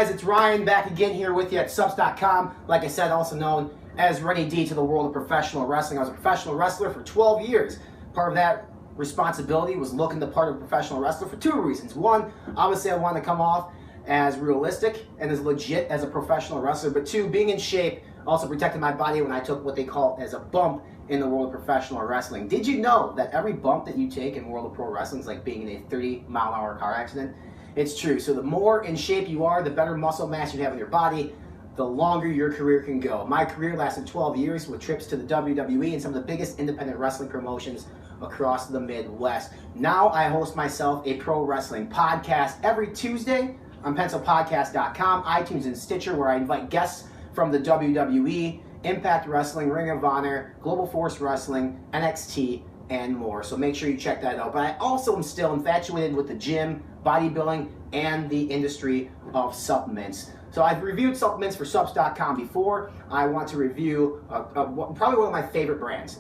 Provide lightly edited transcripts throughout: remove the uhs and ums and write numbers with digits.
guys? It's Ryan back again here with you at Suppz.com. Like I said, also known as Rennie D to the world of professional wrestling. I was a professional wrestler for 12 years. Part of that responsibility was looking the part of a professional wrestler for two reasons. One, obviously I wanted to come off as realistic and as legit as a professional wrestler. But two, being in shape also protected my body when I took what they call as a bump in the world of professional wrestling. Did you know that every bump that you take in the world of pro wrestling is like being in a 30-mile-an-hour car accident? It's true. So the more in shape you are, the better muscle mass you have in your body, the longer your career can go. My career lasted 12 years with trips to the WWE and some of the biggest independent wrestling promotions across the Midwest. Now I host myself a pro wrestling podcast every Tuesday on pencilpodcast.com, iTunes, and Stitcher, where I invite guests from the WWE, Impact Wrestling, Ring of Honor, Global Force Wrestling, NXT, and more. So make sure you check that out. But I also am still infatuated with the gym, bodybuilding, and the industry of supplements. So I've reviewed supplements for Suppz.com before. I want to review probably one of my favorite brands.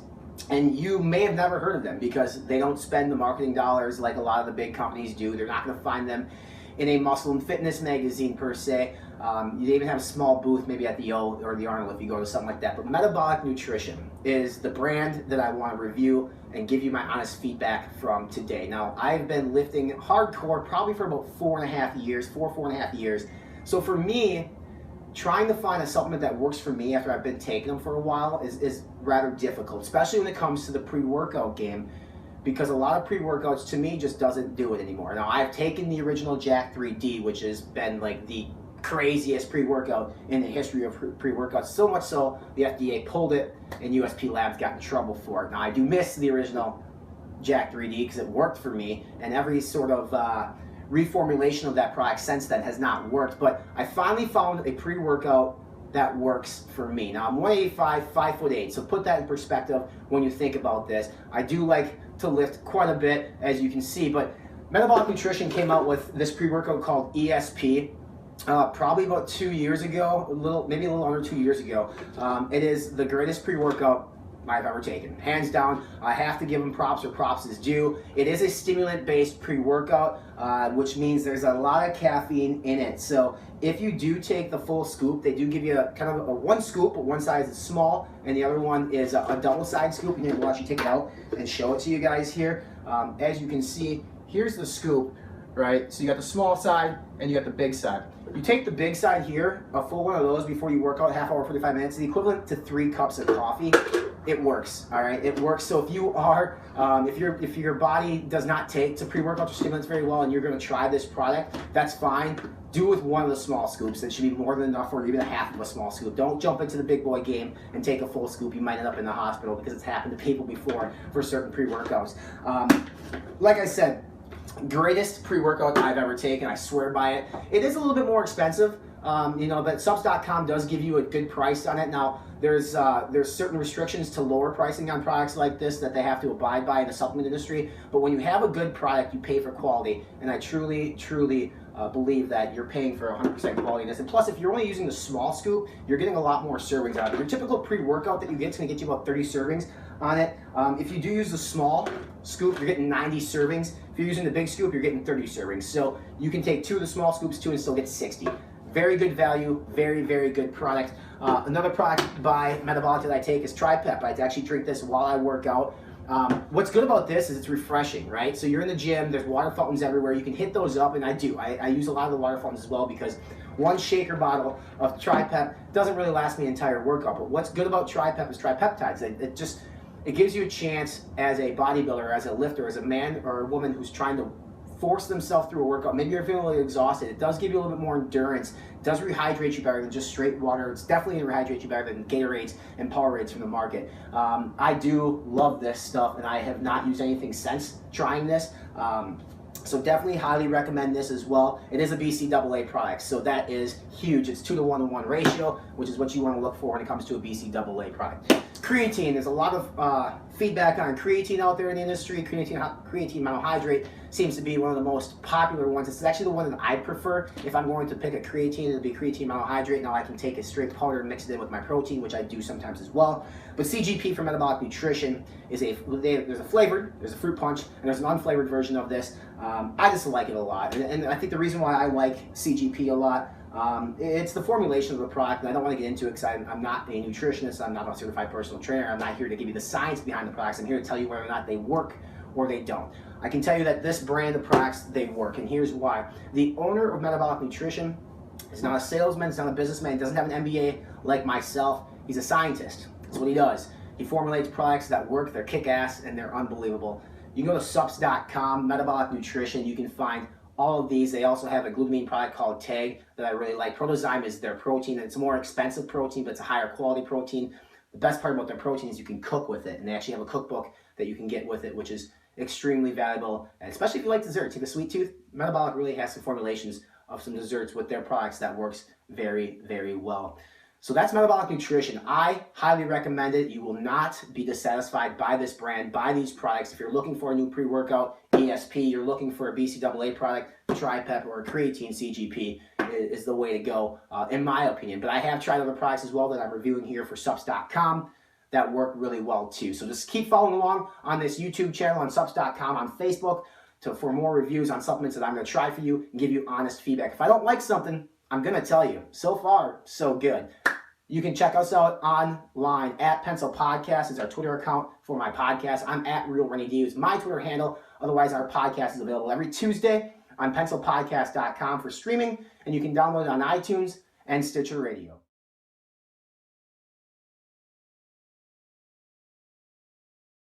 And you may have never heard of them because they don't spend the marketing dollars like a lot of the big companies do. They're not going to find them in a muscle and fitness magazine per se. They even have a small booth maybe at the O or the Arnold if you go to something like that. But Metabolic Nutrition is the brand that I want to review and give you my honest feedback from today. Now, I've been lifting hardcore probably for about 4.5 years. So for me, trying to find a supplement that works for me after I've been taking them for a while is rather difficult, especially when it comes to the pre-workout game, because a lot of pre-workouts to me just doesn't do it anymore. Now, I've taken the original Jack 3D, which has been like the craziest pre-workout in the history of pre-workouts, so much so the FDA pulled it and E.S.P labs got in trouble for it. Now, I do miss the original Jack 3D because it worked for me, and every sort of reformulation of that product since then has not worked. But I finally found a pre-workout that works for me. Now, I'm 185, 5'8", so put that in perspective when you think about this. I do like to lift quite a bit, as you can see, but Metabolic Nutrition came out with this pre-workout called E.S.P. Probably about 2 years ago, maybe a little under 2 years ago. It is the greatest pre-workout I've ever taken. Hands down, I have to give them props where props is due. It is a stimulant-based pre-workout, which means there's a lot of caffeine in it. So if you do take the full scoop, they do give you a kind of a one scoop, but one side is small, and the other one is a double-side scoop. And we'll actually take it out and show it to you guys here. As you can see, here's the scoop, right? So you got the small side and you got the big side. You take the big side here, a full one of those before you work out, half hour, 45 minutes, the equivalent to 3 cups of coffee. It works, all right? It works. So if you are, if your body does not take to pre-workout or stimulants very well and you're going to try this product, that's fine. Do with one of the small scoops. That should be more than enough, or even a half of a small scoop. Don't jump into the big boy game and take a full scoop. You might end up in the hospital because it's happened to people before for certain pre-workouts. Like I said, greatest pre-workout I've ever taken. I swear by it. It is a little bit more expensive, but Suppz.com does give you a good price on it. Now, there's certain restrictions to lower pricing on products like this that they have to abide by in the supplement industry. But when you have a good product, you pay for quality, and I truly believe that you're paying for 100% quality in this. And plus, if you're only using the small scoop, you're getting a lot more servings out of it. Your typical pre-workout that you get is going to get you about 30 servings on it. If you do use the small scoop, you're getting 90 servings. If you're using the big scoop, you're getting 30 servings. So you can take 2 of the small scoops too and still get 60. Very good value, very, very good product. Another product by Metabolic that I take is Tri-Pep. I actually drink this while I work out. What's good about this is it's refreshing, right? So you're in the gym, there's water fountains everywhere. You can hit those up, and I do. I use a lot of the water fountains as well because one shaker bottle of Tri-Pep doesn't really last me an entire workout. But what's good about Tri-Pep is Tripeptides. It gives you a chance as a bodybuilder, as a lifter, as a man or a woman who's trying to force themselves through a workout. Maybe you're feeling really exhausted. It does give you a little bit more endurance. It does rehydrate you better than just straight water. It's definitely going to rehydrate you better than Gatorades and Powerades from the market. I do love this stuff, and I have not used anything since trying this. So definitely highly recommend this as well. It is a BCAA product, so that is huge. It's 2-to-1 ratio, which is what you want to look for when it comes to a BCAA product. Creatine, there's a lot of feedback on creatine out there in the industry. Creatine Monohydrate seems to be one of the most popular ones. It's actually the one that I prefer. If I'm going to pick a creatine, it'll be Creatine Monohydrate. Now I can take a straight powder and mix it in with my protein, which I do sometimes as well. But C.G.P from Metabolic Nutrition is there's a flavored, there's a fruit punch, and there's an unflavored version of this. I just like it a lot, and I think the reason why I like C.G.P a lot, It's the formulation of the product, and I don't want to get into it because I'm not a nutritionist, I'm not a certified personal trainer, I'm not here to give you the science behind the products, I'm here to tell you whether or not they work or they don't. I can tell you that this brand of products, they work, and here's why. The owner of Metabolic Nutrition is not a salesman, he's not a businessman, he doesn't have an MBA like myself, he's a scientist. That's what he does. He formulates products that work, they're kick-ass, and they're unbelievable. You can go to Suppz.com, Metabolic Nutrition, you can find all of these. They also have a glutamine product called TAG that I really like. Protozyme is their protein. It's a more expensive protein, but it's a higher quality protein. The best part about their protein is you can cook with it, and they actually have a cookbook that you can get with it, which is extremely valuable, and especially if you like desserts. You have a sweet tooth, Metabolic really has some formulations of some desserts with their products that works very, very well. So that's Metabolic Nutrition. I highly recommend it. You will not be dissatisfied by this brand, by these products. If you're looking for a new pre-workout, E.S.P, you're looking for a BCAA product, Tri-Pep or Creatine C.G.P is the way to go, in my opinion. But I have tried other products as well that I'm reviewing here for Suppz.com that work really well too. So just keep following along on this YouTube channel, on Suppz.com, on Facebook, for more reviews on supplements that I'm going to try for you and give you honest feedback. If I don't like something, I'm going to tell you. So far, so good. You can check us out online at Pencil Podcast. It's our Twitter account for my podcast. I'm at Real Rennie D. It's my Twitter handle. Otherwise, our podcast is available every Tuesday on pencilpodcast.com for streaming, and you can download it on iTunes and Stitcher Radio.